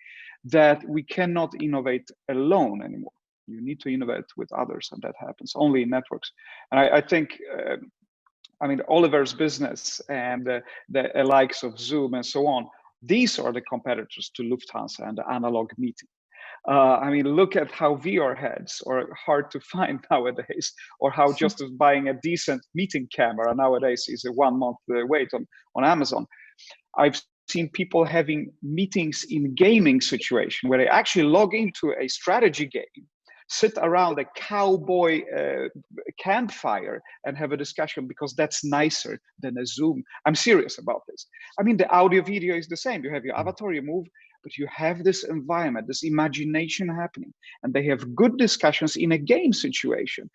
that we cannot innovate alone anymore. You need to innovate with others, and that happens only in networks. And I think Oliver's business and the likes of Zoom and so on, these are the competitors to Lufthansa and the analog meeting. I mean, look at how VR heads are hard to find nowadays, or how just buying a decent meeting camera nowadays is a 1 month wait on Amazon. I've seen people having meetings in gaming situation where they actually log into a strategy game, sit around a cowboy campfire and have a discussion because that's nicer than a Zoom. I'm serious about this. I mean, the audio video is the same. You have your avatar, you move, but you have this environment, this imagination happening, and they have good discussions in a game situation.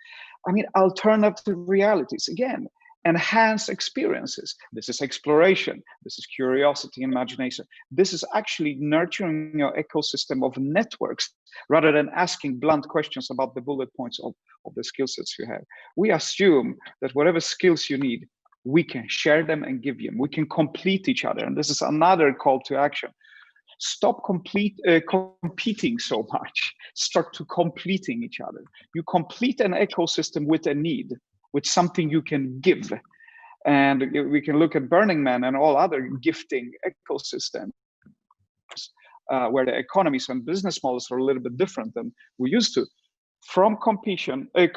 I mean, alternative realities, again, enhance experiences. This is exploration. This is curiosity, imagination. This is actually nurturing your ecosystem of networks rather than asking blunt questions about the bullet points of the skill sets you have. We assume that whatever skills you need, we can share them and give them. We can complete each other. And this is another call to action. Stop competing so much. Start to completing each other. You complete an ecosystem with a need, with something you can give. And we can look at Burning Man and all other gifting ecosystems where the economies and business models are a little bit different than we used to. From competition to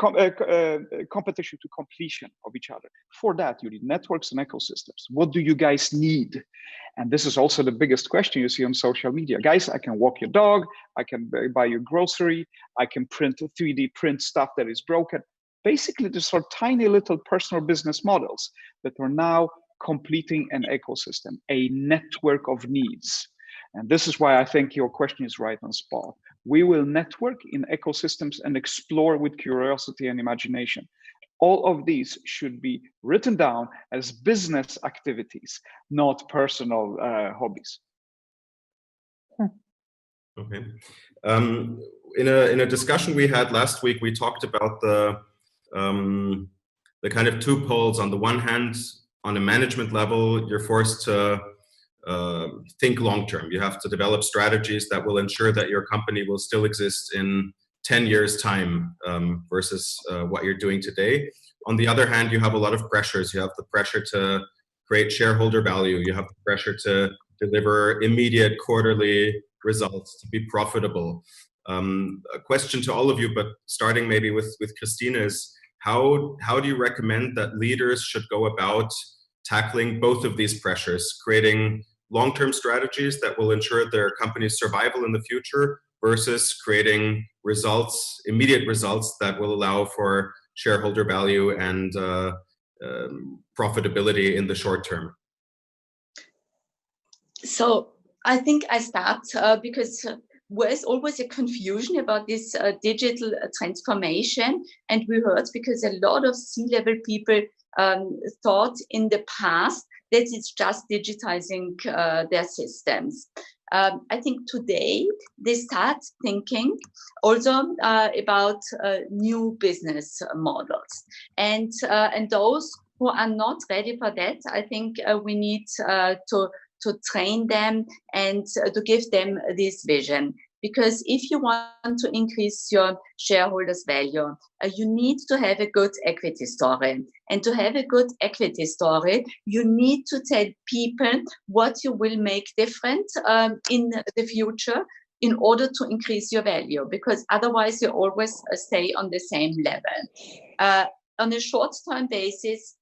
completion of each other. For that, you need networks and ecosystems. What do you guys need? And this is also the biggest question you see on social media. Guys, I can walk your dog, I can buy your grocery, I can 3D print stuff that is broken. Basically, these are tiny little personal business models that are now completing an ecosystem, a network of needs. And this is why I think your question is right on spot. We will network in ecosystems and explore with curiosity and imagination. All of these should be written down as business activities, not personal hobbies. Okay. In a discussion we had last week, we talked about the kind of two poles. On the one hand, on a management level, you're forced to think long-term. You have to develop strategies that will ensure that your company will still exist in 10 years' time versus what you're doing today. On the other hand, you have a lot of pressures. You have the pressure to create shareholder value. You have the pressure to deliver immediate quarterly results, to be profitable. A question to all of you, but starting maybe with Christine, is how do you recommend that leaders should go about tackling both of these pressures, creating long-term strategies that will ensure their company's survival in the future versus creating results, immediate results that will allow for shareholder value and profitability in the short term? So I think I start because there's always a confusion about this digital transformation. And we heard because a lot of C-level people thought in the past that it's just digitizing their systems. I think today they start thinking also about new business models, and those who are not ready for that, I think we need to train them and to give them this vision. Because if you want to increase your shareholders' value, you need to have a good equity story. And to have a good equity story, you need to tell people what you will make different in the future in order to increase your value, because otherwise you always stay on the same level. On a short-term basis,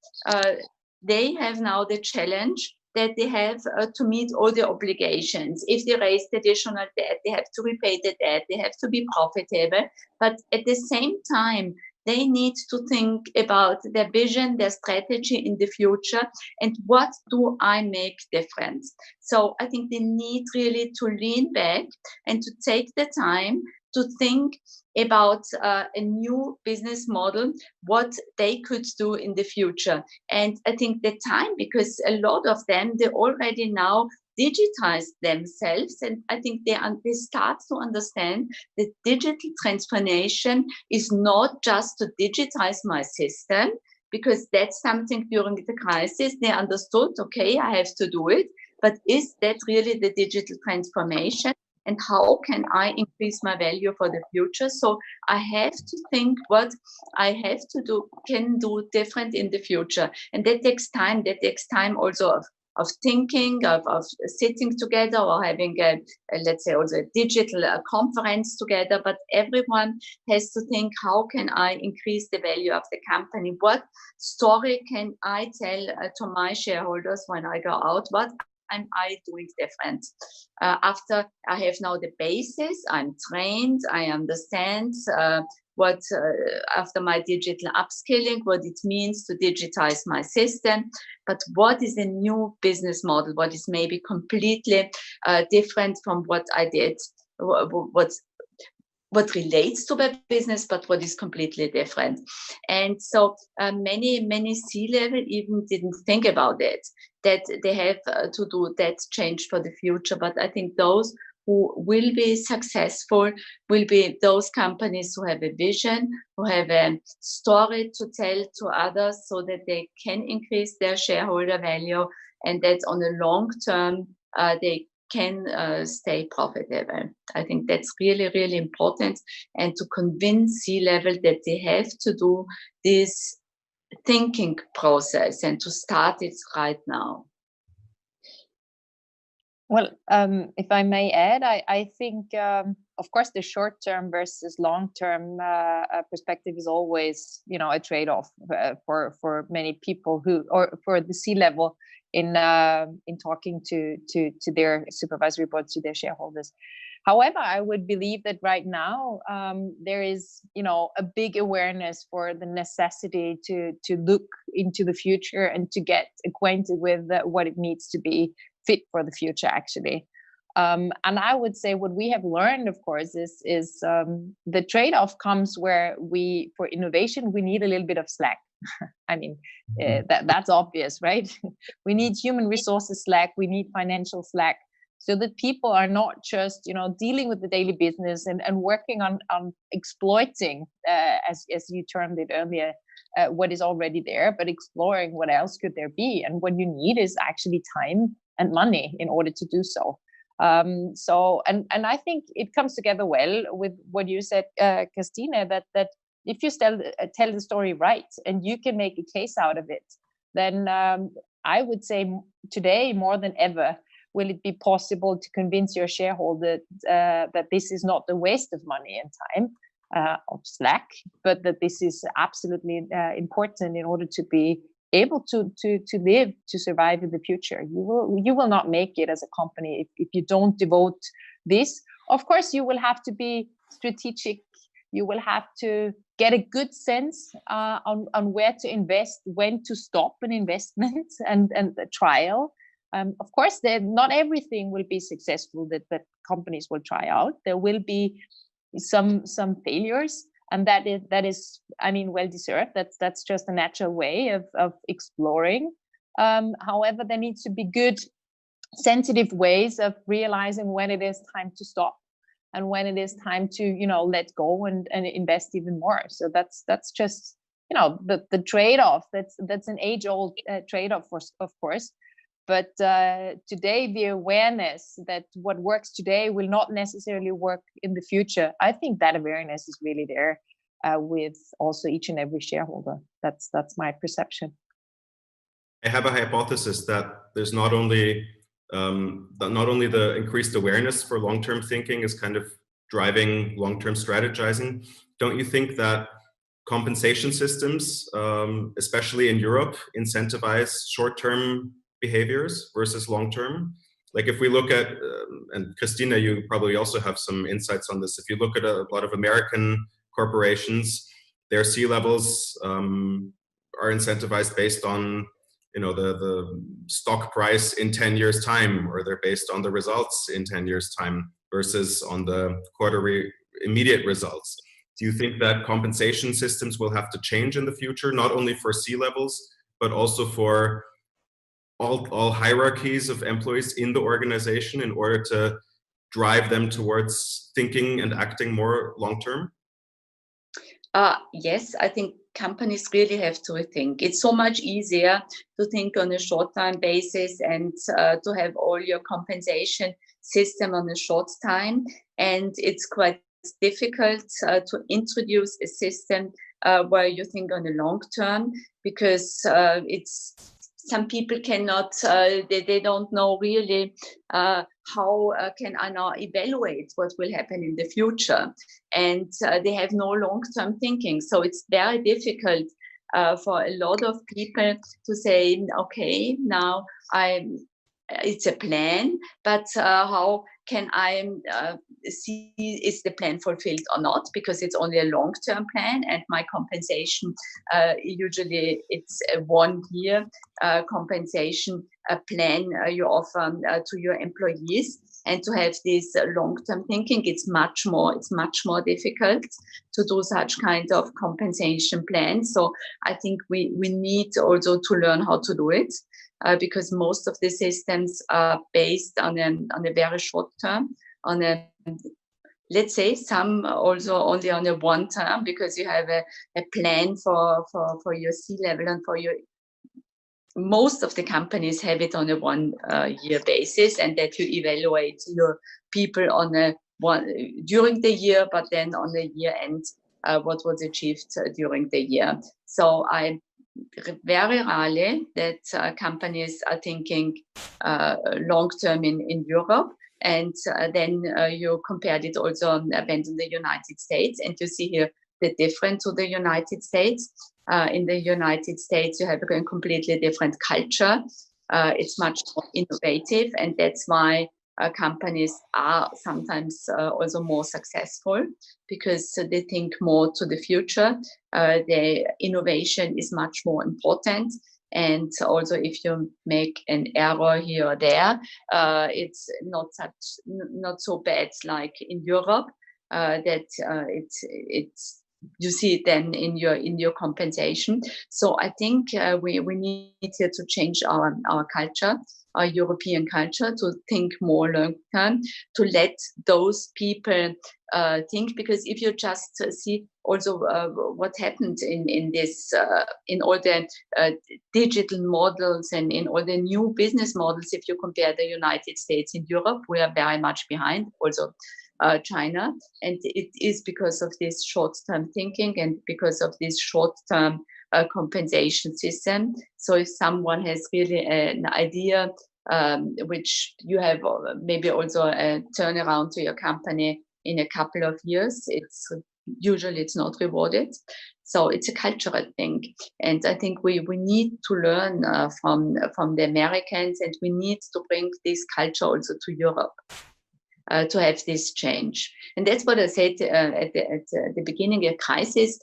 they have now the challenge that they have to meet all the obligations. If they raise the additional debt, they have to repay the debt, they have to be profitable. But at the same time, they need to think about their vision, their strategy in the future, and what do I make different? So I think they need really to lean back and to take the time to think about a new business model, what they could do in the future. And I think the time, because a lot of them, they already now digitize themselves. And I think they start to understand that digital transformation is not just to digitize my system, because that's something during the crisis they understood, okay, I have to do it. But is that really the digital transformation? And how can I increase my value for the future? So I have to think what I have to do, can do different in the future. And that takes time. That takes time also thinking, of sitting together, or having let's say also a digital conference together. But everyone has to think, how can I increase the value of the company? What story can I tell to my shareholders when I go out? What am I doing different? After I have now the basis, I'm trained, I understand what, after my digital upskilling, what it means to digitize my system. But what is a new business model? What is maybe completely different from what I did? What relates to the business, but what is completely different. And so many C-level even didn't think about it, that they have to do that change for the future. But I think those who will be successful will be those companies who have a vision, who have a story to tell to others so that they can increase their shareholder value, and that on a long term they can stay profitable. I think that's really, really important, and to convince C-level that they have to do this thinking process and to start it right now. Well, if I may add, I think, of course, the short-term versus long-term perspective is always, a trade-off for many people or for the C-level in talking to their supervisory board, to their shareholders. However, I would believe that right now there is, a big awareness for the necessity to look into the future and to get acquainted with what it needs to be fit for the future, actually. And I would say what we have learned, of course, is the trade-off comes where for innovation, we need a little bit of slack. I mean, that's obvious, right? We need human resources slack, we need financial slack, so that people are not just, dealing with the daily business and working on exploiting, as you termed it earlier, what is already there, but exploring what else could there be. And what you need is actually time and money in order to do so. And I think it comes together well with what you said, Christina, that if you tell the story right and you can make a case out of it, then I would say today more than ever will it be possible to convince your shareholder that this is not a waste of money and time, of slack, but that this is absolutely important in order to be able to live, to survive in the future. You will not make it as a company if you don't devote this. Of course, you will have to be strategic. You will have to get a good sense on where to invest, when to stop an investment and the trial. Of course, not everything will be successful that companies will try out. There will be some failures, and that is, I mean, well deserved. That's just a natural way of exploring. However, there needs to be good, sensitive ways of realizing when it is time to stop and when it is time to let go and invest even more. So that's just the trade-off. That's an age-old trade-off, of course. But today, the awareness that what works today will not necessarily work in the future, I think that awareness is really there with also each and every shareholder. That's my perception. I have a hypothesis that there's not only the increased awareness for long-term thinking is kind of driving long-term strategizing. Don't you think that compensation systems, especially in Europe, incentivize short-term behaviors versus long-term? Like if we look at, and Christina, you probably also have some insights on this. If you look at a lot of American corporations, their C-levels are incentivized based on the stock price in 10 years time, or they're based on the results in 10 years time versus on the quarterly immediate results. Do you think that compensation systems will have to change in the future, not only for C-levels, but also for all hierarchies of employees in the organization in order to drive them towards thinking and acting more long-term? Yes, I think companies really have to rethink. It's so much easier to think on a short-time basis and to have all your compensation system on a short time. And it's quite difficult to introduce a system where you think on the long term, because it's some people cannot, they don't know really how can I now evaluate what will happen in the future, and they have no long-term thinking. So it's very difficult for a lot of people to say, okay, now it's a plan, but how can I see is the plan fulfilled or not? Because it's only a long-term plan, and my compensation usually it's a 1 year compensation plan you offer to your employees. And to have this long-term thinking, it's much more difficult to do such kind of compensation plans. So I think we need also to learn how to do it. Because most of the systems are based on a very short term, on a, let's say, some also only on a 1 term, because you have a plan for your C-level, and for your, most of the companies have it on a 1 year basis, and that you evaluate your people on during the year, but then on the year end, what was achieved during the year. So I very rarely that companies are thinking long term in Europe, and then you compared it also went in the United States, and you see here the difference to the United States. In the United States, you have a completely different culture. It's much more innovative, and that's why companies are sometimes also more successful, because they think more to the future. The innovation is much more important, and also if you make an error here or there, it's not so bad like in Europe. That it's you see it then in your compensation. So I think we need here to change our culture, our European culture, to think more long term, to let those people think. Because if you just see also what happened in this in all the digital models and in all the new business models, if you compare the United States and Europe, we are very much behind also China, and it is because of this short-term thinking and because of this short-term compensation system. So if someone has really an idea which you have maybe also a turnaround to your company in a couple of years, it's not rewarded. So it's a cultural thing, and I think we need to learn from the Americans, and we need to bring this culture also to Europe. To have this change. And that's what I said at the beginning. A crisis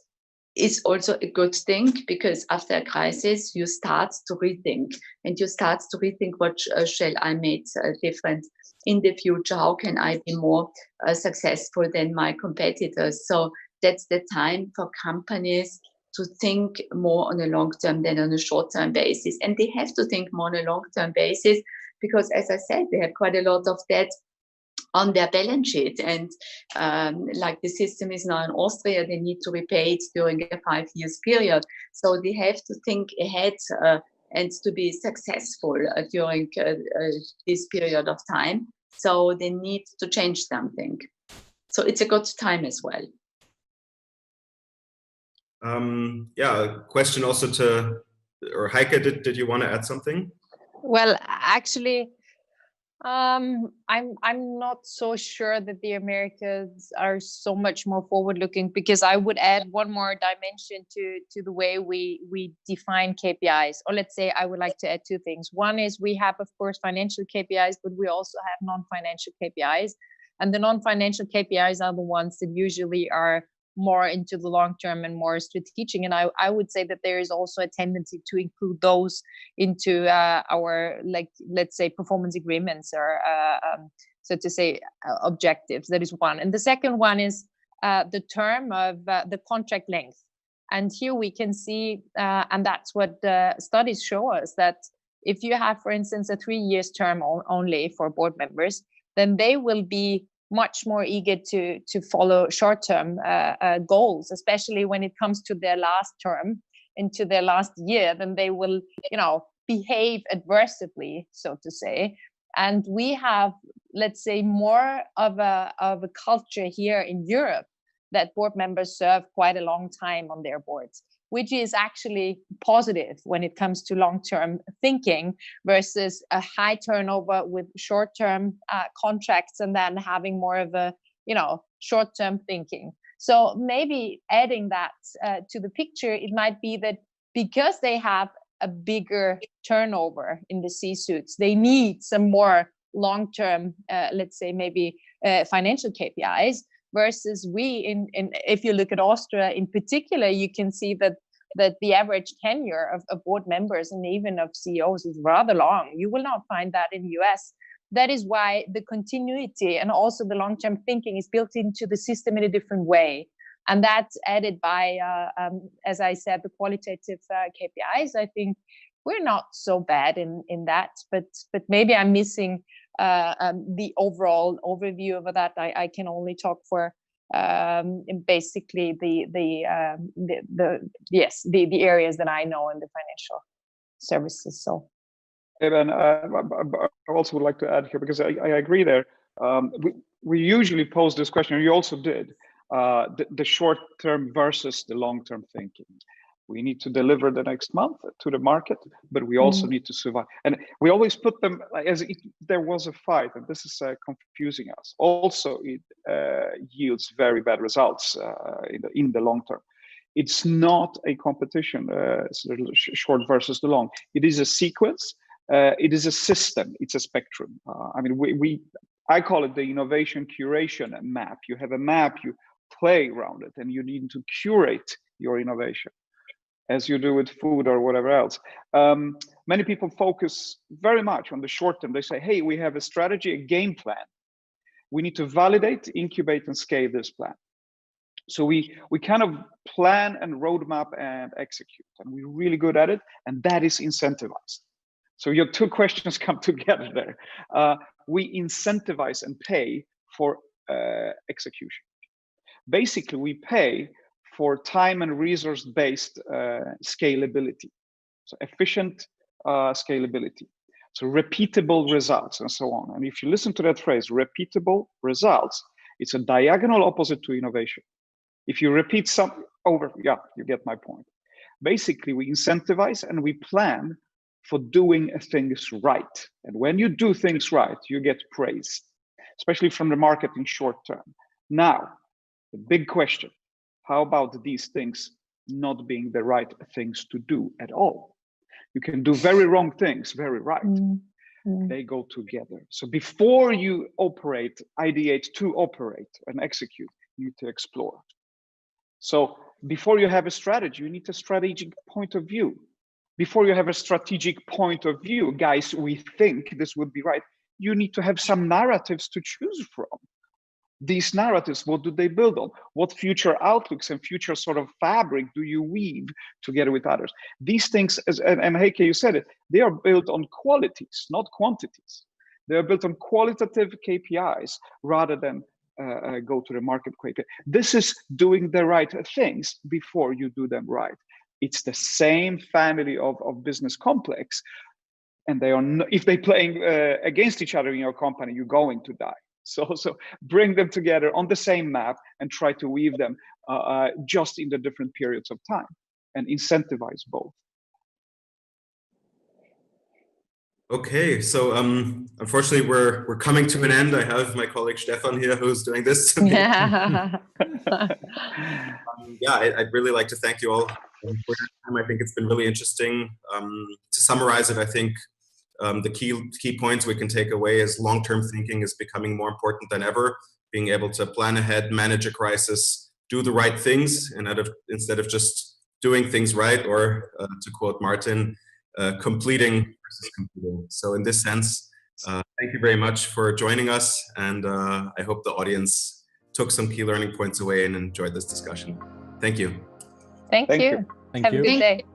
is also a good thing, because after a crisis, you start to rethink, and you start to rethink what shall I make different in the future? How can I be more successful than my competitors? So that's the time for companies to think more on a long-term than on a short-term basis. And they have to think more on a long-term basis, because, as I said, they have quite a lot of debt on their balance sheet, and like the system is now in Austria, they need to repay it during a 5 years period. So they have to think ahead and to be successful during this period of time. So they need to change something. So it's a good time as well. Yeah, question also to, or Heike, did you want to add something? Well, actually, I'm not so sure that the Americans are so much more forward-looking, because I would add one more dimension to the way we define KPIs. Or let's say I would like to add 2 things. One is we have, of course, financial KPIs, but we also have non-financial KPIs. And the non-financial KPIs are the ones that usually are more into the long term and more strategic. And I would say that there is also a tendency to include those into our, like, let's say, performance agreements, or so to say, objectives. That is one. And the second one is the term of the contract length. And here we can see, and that's what the studies show us, that if you have, for instance, a 3 years term only for board members, then they will be much more eager to follow short-term goals, especially when it comes to their last term, into their last year. Then they will, behave adversely, so to say. And we have, let's say, more of a culture here in Europe that board members serve quite a long time on their boards, which is actually positive when it comes to long-term thinking versus a high turnover with short-term contracts and then having more of a, short-term thinking. So maybe adding that to the picture, it might be that because they have a bigger turnover in the C-suites, they need some more long-term, let's say maybe financial KPIs, versus if you look at Austria in particular, you can see that the average tenure of board members and even of CEOs is rather long. You will not find that in the US. That is why the continuity and also the long-term thinking is built into the system in a different way. And that's added by, as I said, the qualitative KPIs. I think we're not so bad in that, but maybe I'm missing the overall overview of that. I can only talk for basically the areas that I know in the financial services. So. And I also would like to add here, because I agree there. We usually pose this question, and you also did, the short-term versus the long-term thinking. We need to deliver the next month to the market, but we also need to survive. And we always put them as if there was a fight, and this is confusing us. Also, it yields very bad results in the long term. It's not a competition, short versus the long. It is a sequence. It is a system. It's a spectrum. I call it the innovation curation map. You have a map, you play around it, and you need to curate your innovation, as you do with food or whatever else. Many people focus very much on the short term. They say, hey, we have a strategy, a game plan. We need to validate, incubate, and scale this plan. So we kind of plan and roadmap and execute, and we're really good at it, and that is incentivized. So your two questions come together there. We incentivize and pay for execution. Basically, we pay for time and resource-based scalability, so efficient scalability, so repeatable results and so on. And if you listen to that phrase, repeatable results, it's a diagonal opposite to innovation. If you repeat you get my point. Basically, we incentivize and we plan for doing things right. And when you do things right, you get praise, especially from the market in short term. Now, the big question, how about these things not being the right things to do at all? You can do very wrong things very right. They go together. So before you ideate to operate and execute, you need to explore. So before you have a strategy, you need a strategic point of view. Before you have a strategic point of view, guys, we think this would be right. You need to have some narratives to choose from. These narratives, what do they build on? What future outlooks and future sort of fabric do you weave together with others? These things, and Heike, you said it, they are built on qualities, not quantities. They are built on qualitative KPIs rather than go to the market quickly. This is doing the right things before you do them right. It's the same family of business complex, and they are if they playing against each other in your company, you're going to die. So bring them together on the same map and try to weave them just in the different periods of time and incentivize both. Okay, so unfortunately we're coming to an end. I have my colleague Stefan here who's doing this to me. Yeah. I'd really like to thank you all for your time. I think it's been really interesting. To summarize it, I think the key points we can take away is long-term thinking is becoming more important than ever. Being able to plan ahead, manage a crisis, do the right things, and instead of just doing things right, or to quote Martin, completing versus competing. So in this sense, thank you very much for joining us, and I hope the audience took some key learning points away and enjoyed this discussion. Thank you. Thank you. Thank Have you. a good day.